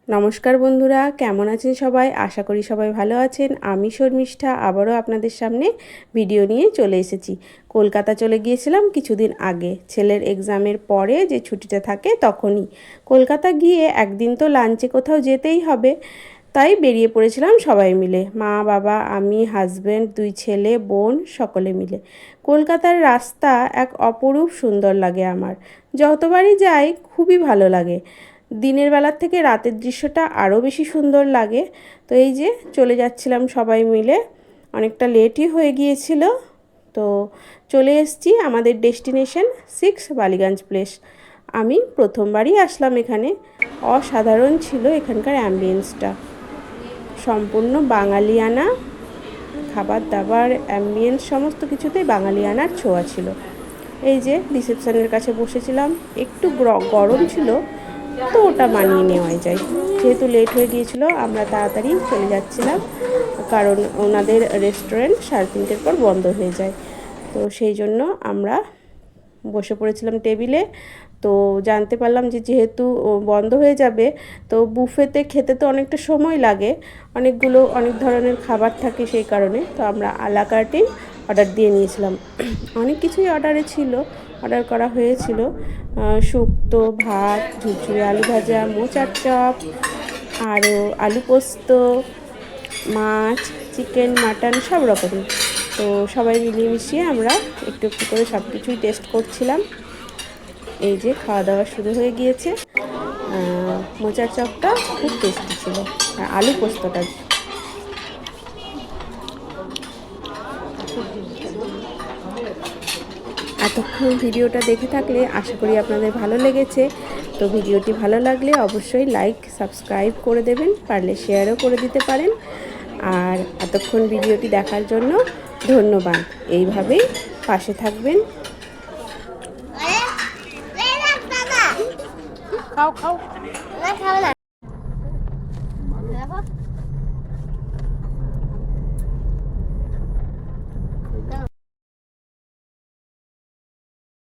নমস্কার বন্ধুরা, কেমন আছেন সবাই? আশা করি সবাই ভালো আছেন। আমি শর্মিষ্ঠা আবারও আপনাদের সামনে ভিডিও নিয়ে চলে এসেছি। কলকাতা চলে গিয়েছিলাম কিছুদিন আগে, ছেলের এক্সামের পরে যে ছুটিটা থাকে তখনই। কলকাতা গিয়ে একদিন তো লাঞ্চে কোথাও যেতেই হবে, তাই বেরিয়ে পড়েছিলাম সবাই মিলে, মা বাবা আমি হাজব্যান্ড, 2 ছেলে বোন সকলে মিলে। কলকাতার রাস্তা এক অপরূপ সুন্দর লাগে আমার, যতবারই যাই খুবই ভালো লাগে। দিনের বেলার থেকে রাতের দৃশ্যটা আরও বেশি সুন্দর লাগে। তো এই যে চলে যাচ্ছিলাম সবাই মিলে, অনেকটা লেটই হয়ে গিয়েছিল। তো চলে এসেছি আমাদের ডেস্টিনেশন 6 বালিগঞ্জ প্লেস। আমি প্রথমবারই আসলাম এখানে, অসাধারণ ছিল এখানকার অ্যাম্বিয়েন্সটা। সম্পূর্ণ বাঙালিয়ানা খাবার দাবার, অ্যাম্বিয়েন্স সমস্ত কিছুতেই বাঙালিয়ানার ছোঁয়া ছিল। এই যে রিসেপশনের কাছে বসেছিলাম, একটু গরম ছিল, তো ওটা মানিয়ে নেওয়াই যায়। যেহেতু লেট হয়ে গিয়েছিল আমরা তাড়াতাড়ি চলে যাচ্ছিলাম, কারণ ওনাদের রেস্টুরেন্ট 3:30 পর বন্ধ হয়ে যায়। তো সেই জন্য আমরা বসে পড়েছিলাম টেবিলে। তো জানতে পারলাম যে যেহেতু বন্ধ হয়ে যাবে, তো বুফেতে খেতে তো অনেকটা সময় লাগে, অনেক ধরনের খাবার থাকে, সেই কারণে তো আমরা আলা কার্টেই অর্ডার দিয়ে নিয়েছিলাম। অনেক কিছুই অর্ডার করা হয়েছিল, শুক্তো, ভাত, ঝুরঝুরে আলু ভাজা, মোচার চপ, আরও আলু পোস্ত, মাছ, চিকেন, মাটন সব রকমের। তো সবাই মিলিয়ে মিশিয়ে আমরা একটু একটু করে সব কিছুই টেস্ট করছিলাম। এই যে খাওয়া দাওয়া শুরু হয়ে গিয়েছে। মোচার চপটা খুব টেস্টি ছিল, আর আলু পোস্তটা এতক্ষণ ভিডিওটা দেখে থাকলে আশা করি আপনাদের ভালো লেগেছে। তো ভিডিওটি ভালো লাগলে অবশ্যই লাইক সাবস্ক্রাইব করে দেবেন, পারলে শেয়ারও করে দিতে পারেন। আর এতক্ষণ ভিডিওটি দেখার জন্য ধন্যবাদ। এইভাবেই পাশে থাকবেন। খাও খাও।